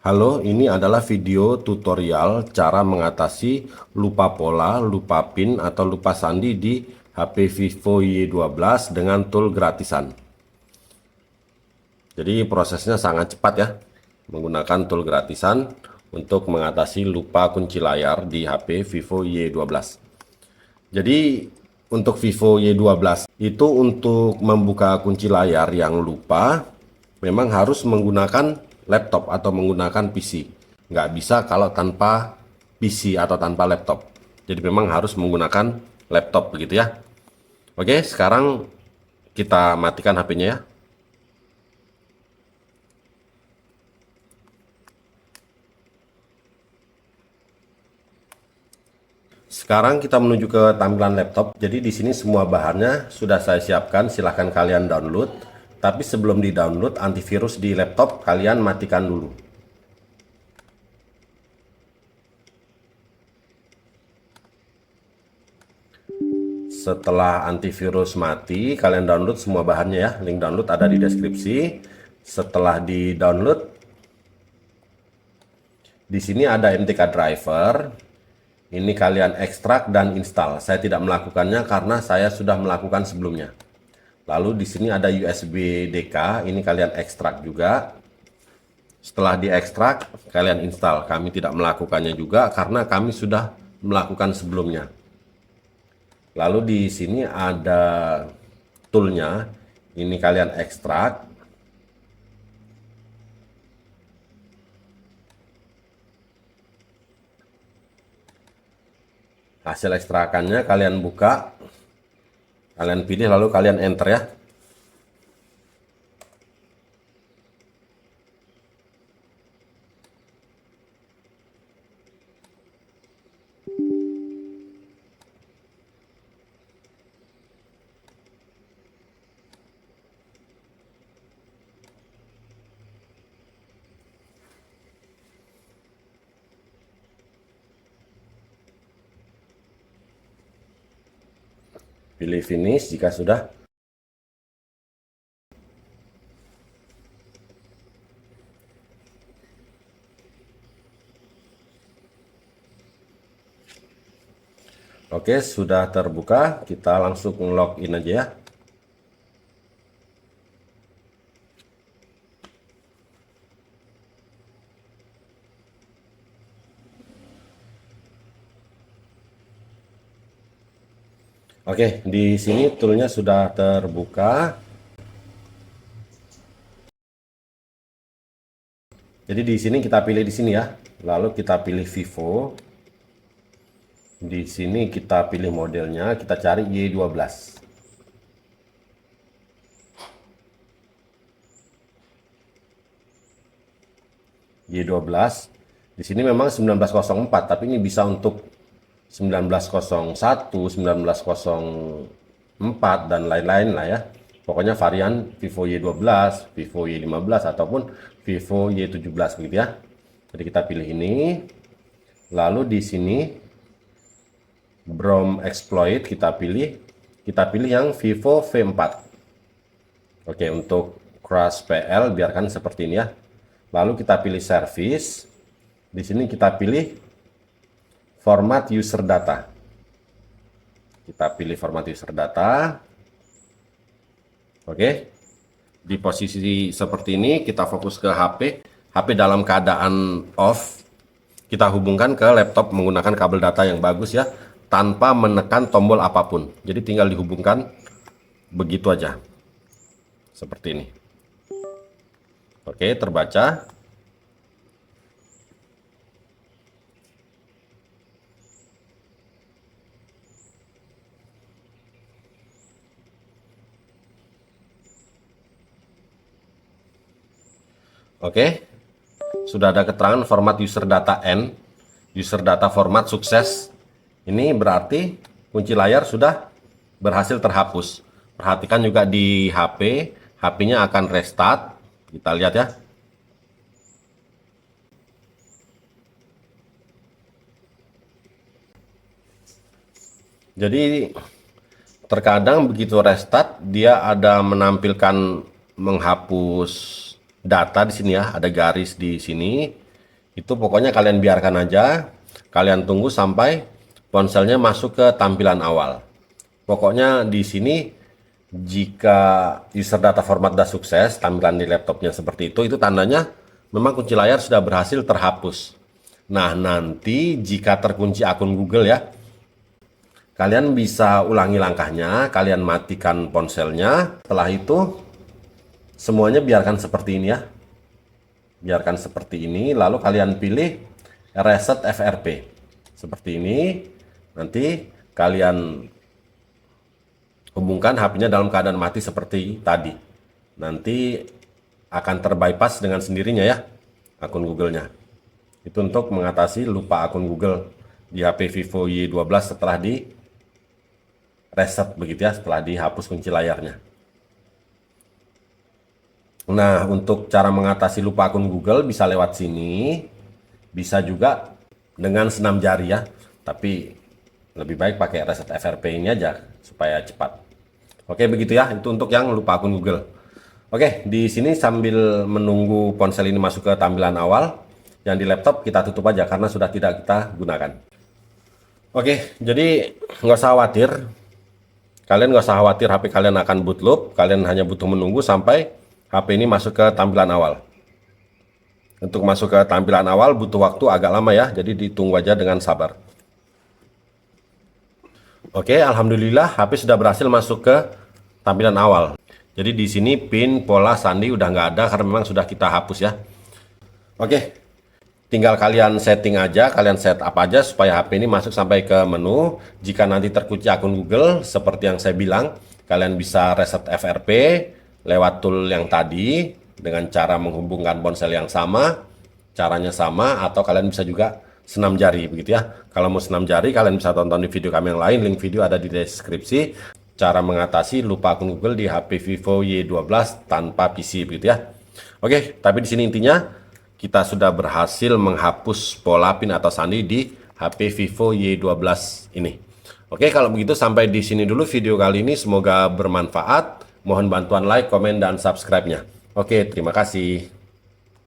Halo, ini adalah video tutorial cara mengatasi lupa pola, lupa PIN, atau lupa sandi di HP Vivo Y12 dengan tool gratisan. Jadi prosesnya sangat cepat ya, menggunakan tool gratisan untuk mengatasi lupa kunci layar di HP Vivo Y12. Jadi untuk Vivo Y12 itu untuk membuka kunci layar yang lupa memang harus menggunakan laptop atau menggunakan PC. Nggak bisa kalau tanpa PC atau tanpa laptop. Jadi memang harus menggunakan laptop begitu ya. Oke, sekarang kita matikan HP-nya ya. Sekarang kita menuju ke tampilan laptop. Jadi di sini semua bahannya sudah saya siapkan. Silahkan kalian download. Tapi sebelum di-download antivirus di laptop, kalian matikan dulu. Setelah antivirus mati, kalian download semua bahannya ya. Link download ada di deskripsi. Setelah di-download, di sini ada MTK driver. Ini kalian ekstrak dan install. Saya tidak melakukannya karena saya sudah melakukan sebelumnya. Lalu di sini ada USB DK, ini kalian ekstrak juga. Setelah diekstrak, kalian install. Kami tidak melakukannya juga karena kami sudah melakukan sebelumnya. Lalu di sini ada toolnya, ini kalian ekstrak. Hasil ekstrakannya kalian buka, kalian pilih lalu kalian enter ya. Pilih finish jika sudah. Oke, sudah terbuka. Kita langsung login aja ya. Oke, di sini toolnya sudah terbuka. Jadi di sini kita pilih di sini ya. Lalu kita pilih Vivo. Di sini kita pilih modelnya, kita cari Y12. Y12. Di sini memang 1904, tapi ini bisa untuk 1901, 1904 dan lain-lain lah ya. Pokoknya varian Vivo Y12, Vivo Y15 ataupun Vivo Y17 gitu ya. Jadi kita pilih ini. Lalu di sini Brom Exploit kita pilih yang Vivo V4. Oke, untuk Crash PL biarkan seperti ini ya. Lalu kita pilih service. Di sini kita pilih format user data. Kita pilih format user data. Oke. Di posisi seperti ini kita fokus ke HP. HP dalam keadaan off. Kita hubungkan ke laptop menggunakan kabel data yang bagus ya, tanpa menekan tombol apapun. Jadi tinggal dihubungkan begitu aja. Seperti ini. Oke, terbaca. Oke, sudah ada keterangan format user data N, user data format sukses. Ini berarti kunci layar sudah berhasil terhapus. Perhatikan juga di HP, HP-nya akan restart. Kita lihat ya. Jadi terkadang begitu restart dia ada menampilkan menghapus data di sini ya, ada garis di sini. Itu pokoknya kalian biarkan aja, kalian tunggu sampai ponselnya masuk ke tampilan awal. Pokoknya di sini jika user data format sudah sukses, tampilan di laptopnya seperti itu tandanya memang kunci layar sudah berhasil terhapus. Nah, nanti jika terkunci akun Google ya, kalian bisa ulangi langkahnya, kalian matikan ponselnya. Setelah itu semuanya biarkan seperti ini ya. Biarkan seperti ini, lalu kalian pilih reset FRP. Seperti ini. Nanti kalian hubungkan HP-nya dalam keadaan mati seperti tadi. Nanti akan terbypass dengan sendirinya ya akun Google-nya. Itu untuk mengatasi lupa akun Google di HP Vivo Y12 setelah di reset begitu ya, setelah dihapus kunci layarnya. Nah, untuk cara mengatasi lupa akun Google bisa lewat sini, bisa juga dengan senam jari ya. Tapi lebih baik pakai reset FRP ini aja supaya cepat. Oke, begitu ya. Itu untuk yang lupa akun Google. Oke, di sini sambil menunggu ponsel ini masuk ke tampilan awal, yang di laptop kita tutup aja karena sudah tidak kita gunakan. Oke, jadi nggak usah khawatir. Kalian nggak usah khawatir HP kalian akan bootloop. Kalian hanya butuh menunggu sampai HP ini masuk ke tampilan awal. Untuk masuk ke tampilan awal butuh waktu agak lama ya, jadi ditunggu aja dengan sabar. Oke, alhamdulillah HP sudah berhasil masuk ke tampilan awal. Jadi di sini pin, pola, sandi udah nggak ada karena memang sudah kita hapus ya. Oke, tinggal kalian setting aja, kalian set up aja supaya HP ini masuk sampai ke menu. Jika nanti terkunci akun Google, seperti yang saya bilang, kalian bisa reset FRP lewat tool yang tadi dengan cara menghubungkan ponsel yang sama, caranya sama, atau kalian bisa juga senam jari begitu ya. Kalau mau senam jari, kalian bisa tonton di video kami yang lain, link video ada di deskripsi. Cara mengatasi lupa akun Google di HP Vivo Y12 tanpa PC begitu ya. Oke, tapi di sini intinya kita sudah berhasil menghapus pola pin atau sandi di HP Vivo Y12 ini. Oke, kalau begitu sampai di sini dulu video kali ini, semoga bermanfaat. Mohon bantuan like, komen, dan subscribe-nya. Oke, terima kasih.